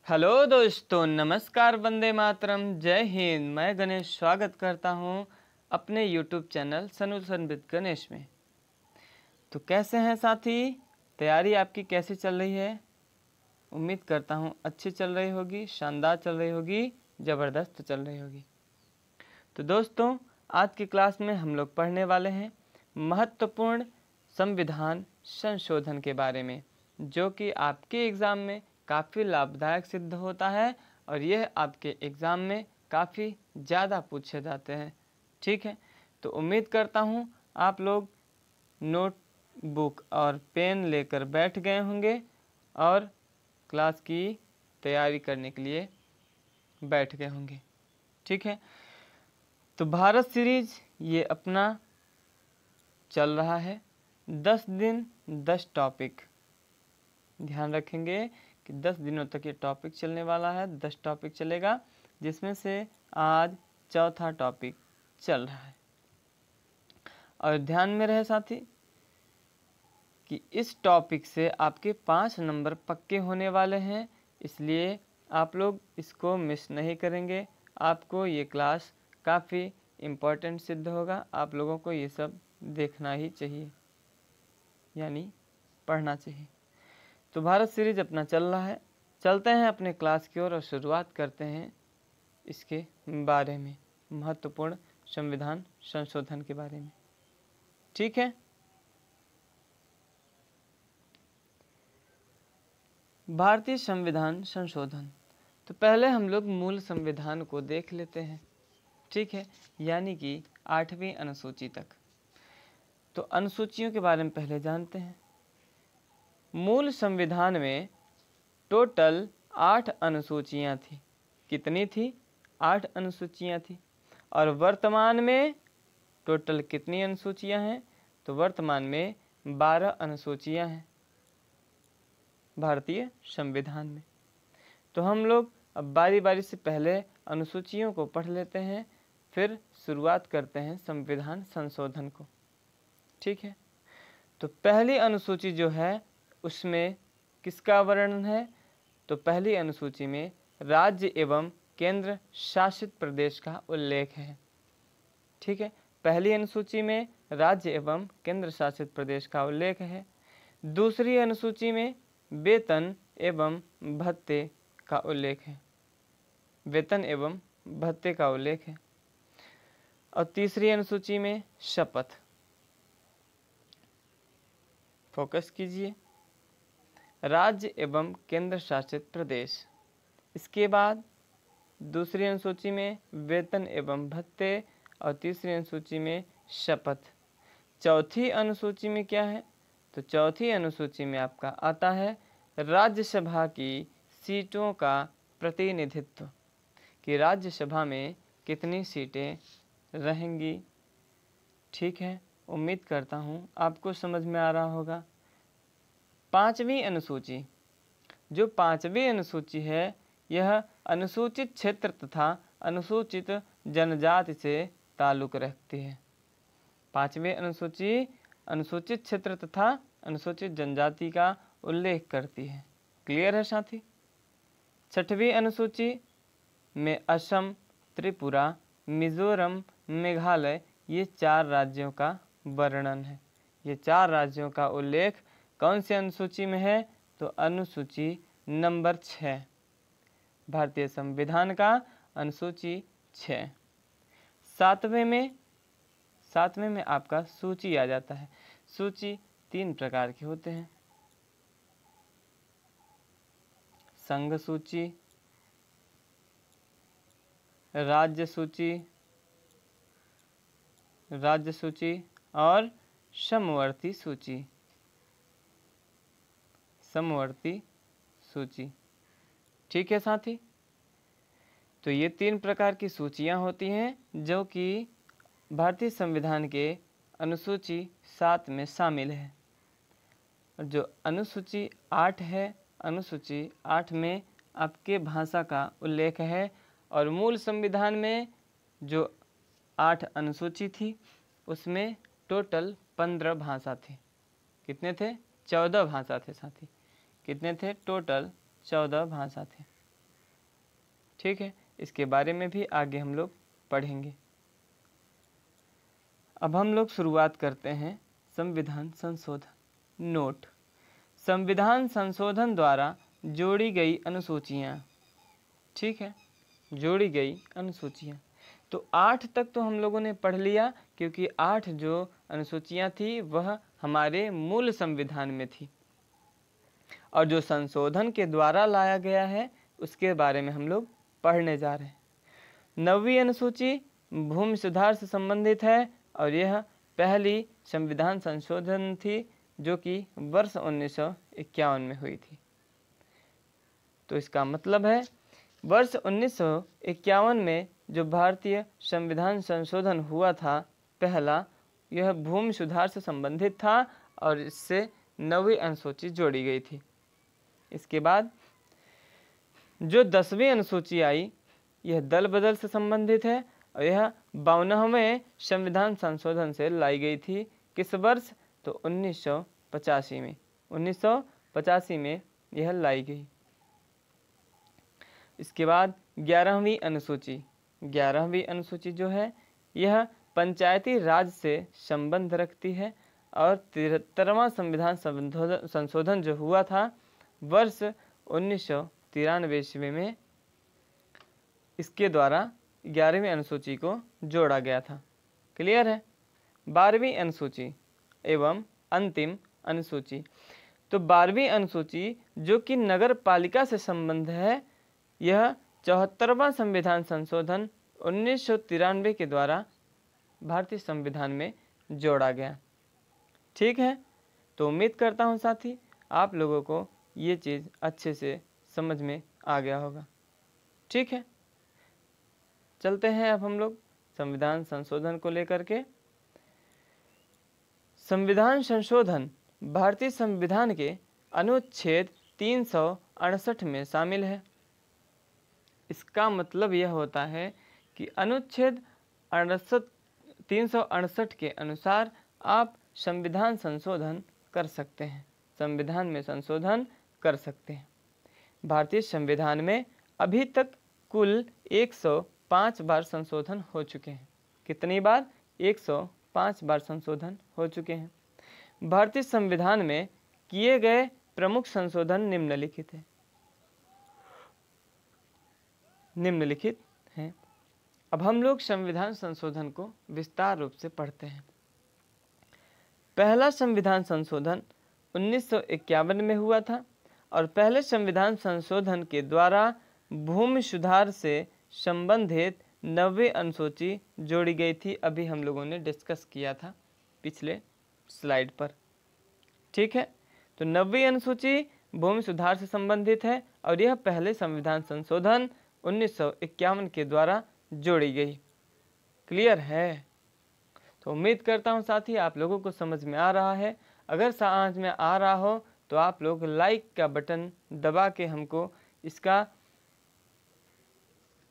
Hello दोस्तों, नमस्कार, वंदे मातरम, जय हिंद। मैं गणेश स्वागत करता हूं अपने YouTube channel solution with Ganesh में। तो कैसे हैं साथी? तैयारी आपकी कैसी चल रही है? उम्मीद करता हूं अच्छी चल रही होगी, शानदार चल रही होगी, ज़बरदस्त चल रही होगी। तो दोस्तों, आज की क्लास में हम लोग पढ़ने वाले हैं महत्वपूर्ण संविधान संशोधन के बारे में, जो कि आपके एग्ज़ाम में काफ़ी लाभदायक सिद्ध होता है और यह आपके एग्ज़ाम में काफ़ी ज़्यादा पूछे जाते हैं। ठीक है, तो उम्मीद करता हूँ आप लोग नोटबुक और पेन लेकर बैठ गए होंगे और क्लास की तैयारी करने के लिए बैठ गए होंगे। ठीक है, तो भारत सीरीज ये अपना चल रहा है 10 दिन 10 टॉपिक। ध्यान रखेंगे कि 10 दिनों तक ये टॉपिक चलने वाला है, 10 टॉपिक चलेगा, जिसमें से आज चौथा टॉपिक चल रहा है। और ध्यान में रहे साथी कि इस टॉपिक से आपके 5 नंबर पक्के होने वाले हैं, इसलिए आप लोग इसको मिस नहीं करेंगे। आपको ये क्लास काफ़ी इम्पोर्टेंट सिद्ध होगा। आप लोगों को ये सब देखना ही चाहिए, यानी पढ़ना चाहिए। तो भारत सीरीज अपना चल रहा है, चलते हैं अपने क्लास की ओर और शुरुआत करते हैं इसके बारे में, महत्वपूर्ण संविधान संशोधन के बारे में। ठीक है, भारतीय संविधान संशोधन। तो पहले हम लोग मूल संविधान को देख लेते हैं। ठीक है, यानी कि 8वीं अनुसूची तक। तो अनुसूचियों के बारे में पहले जानते हैं। मूल संविधान में टोटल 8 अनुसूचियां थी। कितनी थी? 8 अनुसूचियां थी। और वर्तमान में टोटल कितनी अनुसूचियां हैं? तो वर्तमान में 12 अनुसूचियां हैं भारतीय संविधान में। तो हम लोग अब बारी बारी से पहले अनुसूचियों को पढ़ लेते हैं, फिर शुरुआत करते हैं संविधान संशोधन को। ठीक है, तो पहली अनुसूची जो है उसमें किसका वर्णन है? तो पहली अनुसूची में राज्य एवं केंद्र शासित प्रदेश का उल्लेख है। ठीक है, पहली अनुसूची में राज्य एवं केंद्र शासित प्रदेश का उल्लेख है। दूसरी अनुसूची में वेतन एवं भत्ते का उल्लेख है, वेतन एवं भत्ते का उल्लेख है। और तीसरी अनुसूची में शपथ। फोकस कीजिए, राज्य एवं केंद्र शासित प्रदेश। इसके बाद दूसरी अनुसूची में वेतन एवं भत्ते और तीसरी अनुसूची में शपथ। चौथी अनुसूची में क्या है? तो चौथी अनुसूची में आपका आता है राज्यसभा की सीटों का प्रतिनिधित्व, कि राज्यसभा में कितनी सीटें रहेंगी। ठीक है, उम्मीद करता हूँ आपको समझ में आ रहा होगा। पांचवी अनुसूची, जो पांचवी अनुसूची है, यह अनुसूचित क्षेत्र तथा अनुसूचित जनजाति से ताल्लुक़ रखती है। पांचवी अनुसूची अनुसूचित क्षेत्र तथा अनुसूचित जनजाति का उल्लेख करती है। क्लियर है साथी? छठवीं अनुसूची में असम, त्रिपुरा, मिजोरम, मेघालय, ये 4 राज्यों का वर्णन है। ये 4 राज्यों का उल्लेख कौन सी अनुसूची में है? तो अनुसूची नंबर 6, भारतीय संविधान का अनुसूची 6। सातवें में आपका सूची आ जाता है। सूची 3 प्रकार के होते हैं, संघ सूची, राज्य सूची और समवर्ती सूची। ठीक है साथी, तो ये 3 प्रकार की सूचियां होती हैं जो कि भारतीय संविधान के अनुसूची 7 में शामिल है। और जो अनुसूची 8 है, अनुसूची 8 में आपके भाषा का उल्लेख है। और मूल संविधान में जो 8 अनुसूची थी उसमें टोटल 15 भाषा थे। कितने थे? 14 भाषा थे साथी। कितने थे? टोटल 14 भाषा थे। ठीक है, इसके बारे में भी आगे हम लोग पढ़ेंगे। अब हम लोग शुरुआत करते हैं संविधान संशोधन। नोट: संविधान संशोधन द्वारा जोड़ी गई अनुसूचियाँ। ठीक है, जोड़ी गई अनुसूचियाँ। तो 8 तक तो हम लोगों ने पढ़ लिया, क्योंकि 8 जो अनुसूचियाँ थी वह हमारे मूल संविधान में थी, और जो संशोधन के द्वारा लाया गया है उसके बारे में हम लोग पढ़ने जा रहे हैं। 9वीं अनुसूची भूमि सुधार से संबंधित है, और यह पहली संविधान संशोधन थी जो कि वर्ष 1951 में हुई थी। तो इसका मतलब है वर्ष 1951 में जो भारतीय संविधान संशोधन हुआ था पहला, यह भूमि सुधार से संबंधित था, और इससे 9वीं अनुसूची जोड़ी गई थी। इसके बाद जो 10वीं अनुसूची आई, यह दल बदल से संबंधित है, और यह 52वें संविधान संशोधन से लाई गई थी। किस वर्ष? तो 1985 में। 1985 में यह लाई गई। इसके बाद 11वीं अनुसूची। 11वीं अनुसूची जो है यह पंचायती राज से संबंध रखती है, और 73वां संविधान संशोधन जो हुआ था वर्ष 1993 ईस्वी में, इसके द्वारा 11वीं अनुसूची को जोड़ा गया था। क्लियर है? 12वीं अनुसूची एवं अंतिम अनुसूची। तो 12वीं अनुसूची जो कि नगर पालिका से संबंध है, यह 74वां संविधान संशोधन 1993 के द्वारा भारतीय संविधान में जोड़ा गया। ठीक है, तो उम्मीद करता हूँ साथी आप लोगों को ये चीज़ अच्छे से समझ में आ गया होगा। ठीक है, चलते हैं अब हम लोग संविधान संशोधन को लेकर के। संविधान संशोधन भारतीय संविधान के अनुच्छेद 368 में शामिल है। इसका मतलब यह होता है कि अनुच्छेद 368 के अनुसार आप संविधान संशोधन कर सकते हैं, संविधान में संशोधन कर सकते हैं। भारतीय संविधान में अभी तक कुल 105 बार संशोधन हो चुके हैं। कितनी बार? 105 बार संशोधन हो चुके हैं। भारतीय संविधान में किए गए प्रमुख संशोधन निम्नलिखित हैं। अब हम लोग संविधान संशोधन को विस्तार रूप से पढ़ते हैं। पहला संविधान संशोधन 1951 में हुआ था, और पहले संविधान संशोधन के द्वारा भूमि सुधार से संबंधित 9वीं अनुसूची जोड़ी गई थी। अभी हम लोगों ने डिस्कस किया था पिछले स्लाइड पर। ठीक है, तो 9वीं अनुसूची भूमि सुधार से संबंधित है, और यह पहले संविधान संशोधन 1951 के द्वारा जोड़ी गई। क्लियर है? तो उम्मीद करता हूँ साथी आप लोगों को समझ में आ रहा है। अगर समझ में आ रहा हो तो आप लोग लाइक का बटन दबा के हमको इसका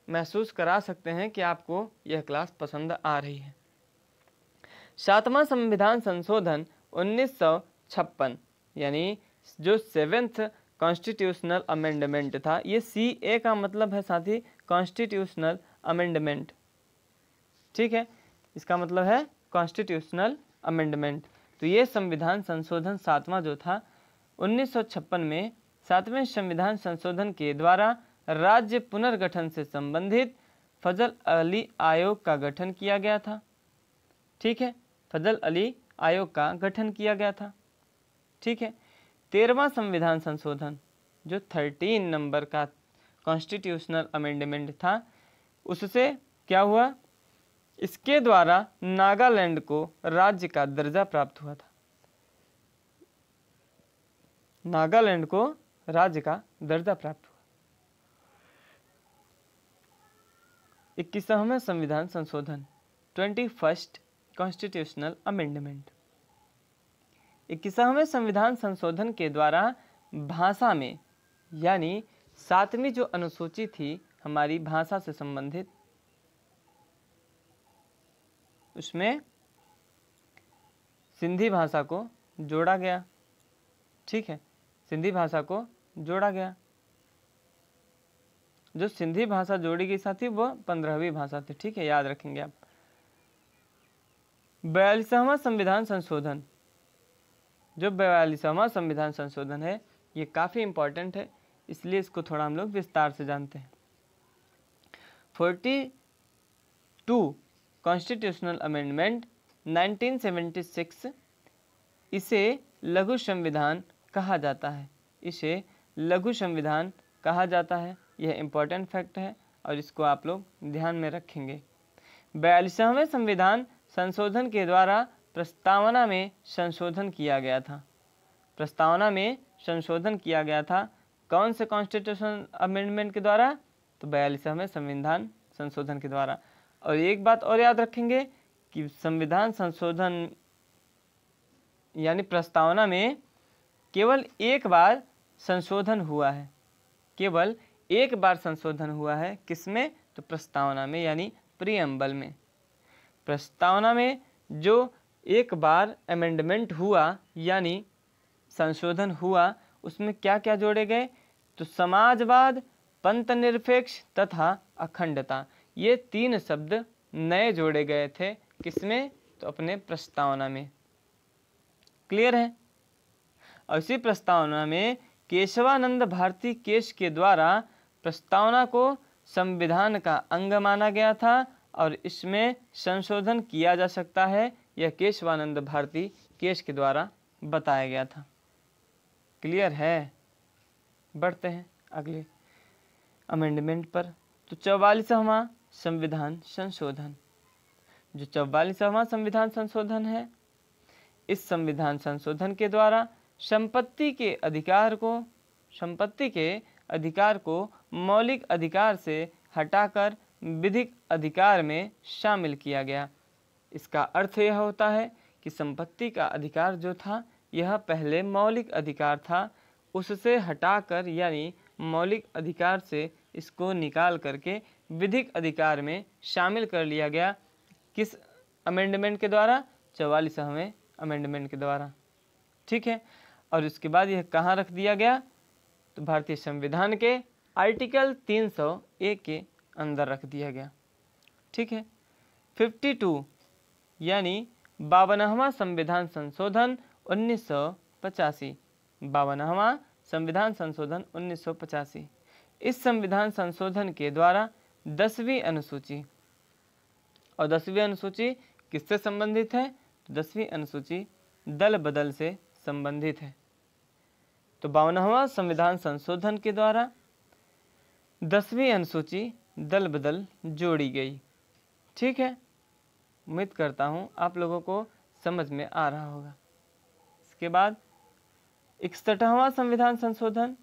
महसूस करा सकते हैं कि आपको यह क्लास पसंद आ रही है। 7वां संविधान संशोधन 1956, यानी जो 7th कॉन्स्टिट्यूशनल अमेंडमेंट था, ये CA का मतलब है साथी कॉन्स्टिट्यूशनल अमेंडमेंट। ठीक है, इसका मतलब है कॉन्स्टिट्यूशनल अमेंडमेंट। तो ये संविधान संशोधन 7वां जो था 1956 में 7वें संविधान संशोधन के द्वारा राज्य पुनर्गठन से संबंधित फजल अली आयोग का गठन किया गया था। ठीक है, फजल अली आयोग का गठन किया गया था। ठीक है, 13वां संविधान संशोधन जो 13 नंबर का कॉन्स्टिट्यूशनल अमेंडमेंट था, उससे क्या हुआ? इसके द्वारा नागालैंड को राज्य का दर्जा प्राप्त हुआ था। नागालैंड को राज्य का दर्जा प्राप्त हुआ। 21वां संविधान संशोधन 21st कॉन्स्टिट्यूशनल अमेंडमेंट। 21वें संविधान संशोधन के द्वारा भाषा में, यानी 7वीं जो अनुसूची थी हमारी भाषा से संबंधित, उसमें सिंधी भाषा को जोड़ा गया। ठीक है, सिंधी भाषा को जोड़ा गया। जो सिंधी भाषा जोड़ी गई साथी वो 15वीं भाषा थी। ठीक है, याद रखेंगे आप। 42वां संविधान संशोधन, जो 42वां संविधान संशोधन है ये काफ़ी इम्पोर्टेंट है, इसलिए इसको थोड़ा हम लोग विस्तार से जानते हैं। 42 कॉन्स्टिट्यूशनल अमेंडमेंट 1976, इसे लघु संविधान कहा जाता है। इसे लघु संविधान कहा जाता है, यह इम्पोर्टेंट फैक्ट है और इसको आप लोग ध्यान में रखेंगे। 42वें संविधान संशोधन के द्वारा प्रस्तावना में संशोधन किया गया था। प्रस्तावना में संशोधन किया गया था कौन से कॉन्स्टिट्यूशन अमेंडमेंट के द्वारा? तो 42वें संविधान संशोधन के द्वारा। और एक बात और याद रखेंगे कि संविधान संशोधन यानी प्रस्तावना में केवल एक बार संशोधन हुआ है, केवल एक बार संशोधन हुआ है। किसमें? तो प्रस्तावना में यानी प्रीएम्बल में। प्रस्तावना में जो एक बार अमेंडमेंट हुआ यानी संशोधन हुआ, उसमें क्या क्या जोड़े गए? तो समाजवाद, पंथ निरपेक्ष तथा अखंडता, ये 3 शब्द नए जोड़े गए थे। किसमें? तो अपने प्रस्तावना में। क्लियर है? और इसी प्रस्तावना में केशवानंद भारती केश के द्वारा प्रस्तावना को संविधान का अंग माना गया था और इसमें संशोधन किया जा सकता है, यह केशवानंद भारती केश के द्वारा बताया गया था। क्लियर है? बढ़ते हैं अगले अमेंडमेंट पर। तो 44वां संविधान संशोधन, जो 44वां संविधान संशोधन है, इस संविधान संशोधन के द्वारा संपत्ति के अधिकार को मौलिक अधिकार से हटाकर विधिक अधिकार में शामिल किया गया। इसका अर्थ यह होता है कि संपत्ति का अधिकार जो था यह पहले मौलिक अधिकार था, उससे हटाकर यानी मौलिक अधिकार से इसको निकाल करके विधिक अधिकार में शामिल कर लिया गया। किस अमेंडमेंट के द्वारा? 44वें अमेंडमेंट के द्वारा। ठीक है, और उसके बाद यह कहाँ रख दिया गया? तो भारतीय संविधान के आर्टिकल 301 के अंदर रख दिया गया। ठीक है। 52 यानी 52वां संविधान संशोधन 1985, 52वां संविधान संशोधन 1985। इस संविधान संशोधन के द्वारा 10वीं अनुसूची, और 10वीं अनुसूची किससे संबंधित है? तो 10वीं अनुसूची दल बदल से संबंधित है। तो 52वां संविधान संशोधन के द्वारा 10वीं अनुसूची दल बदल जोड़ी गई। ठीक है, उम्मीद करता हूँ आप लोगों को समझ में आ रहा होगा। इसके बाद 61वां संविधान संशोधन,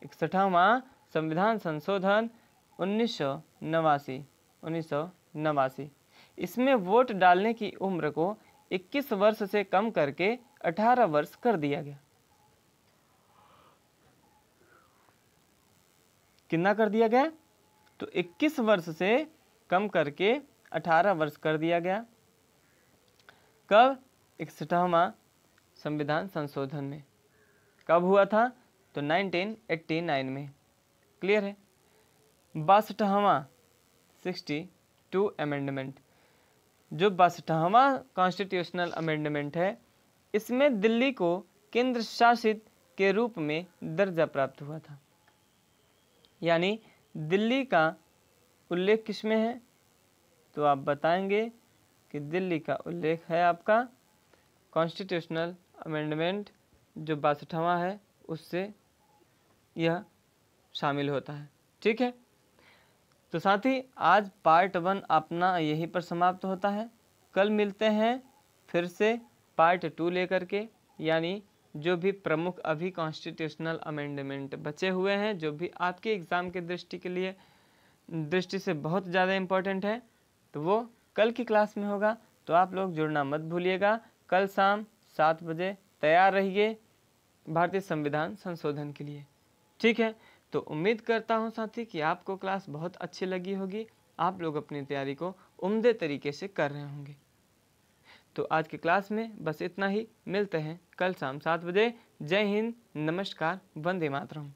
61वां संविधान संशोधन 1989। इसमें वोट डालने की उम्र को 21 वर्ष से कम करके 18 वर्ष कर दिया गया। कितना कर दिया गया? तो 21 वर्ष से कम करके 18 वर्ष कर दिया गया। कब? 61वां संविधान संशोधन में। कब हुआ था? तो 1989 में। क्लियर है? 62वां 62 अमेंडमेंट, जो 62वां कॉन्स्टिट्यूशनल अमेंडमेंट है, इसमें दिल्ली को केंद्र शासित के रूप में दर्जा प्राप्त हुआ था। यानी दिल्ली का उल्लेख किसमें है? तो आप बताएंगे कि दिल्ली का उल्लेख है आपका कॉन्स्टिट्यूशनल अमेंडमेंट जो 62वां है उससे यह शामिल होता है। ठीक है, तो साथ ही आज पार्ट 1 अपना यहीं पर समाप्त होता है। कल मिलते हैं फिर से पार्ट 2 लेकर के, यानी जो भी प्रमुख अभी कॉन्स्टिट्यूशनल अमेंडमेंट बचे हुए हैं, जो भी आपके एग्ज़ाम के दृष्टि से बहुत ज़्यादा इम्पोर्टेंट है, तो वो कल की क्लास में होगा। तो आप लोग जुड़ना मत भूलिएगा। कल शाम 7 बजे तैयार रहिए भारतीय संविधान संशोधन के लिए। ठीक है, तो उम्मीद करता हूँ साथी कि आपको क्लास बहुत अच्छी लगी होगी। आप लोग अपनी तैयारी को उम्दे तरीके से कर रहे होंगे। तो आज की क्लास में बस इतना ही। मिलते हैं कल शाम 7 बजे। जय हिंद, नमस्कार, वंदे मातरम।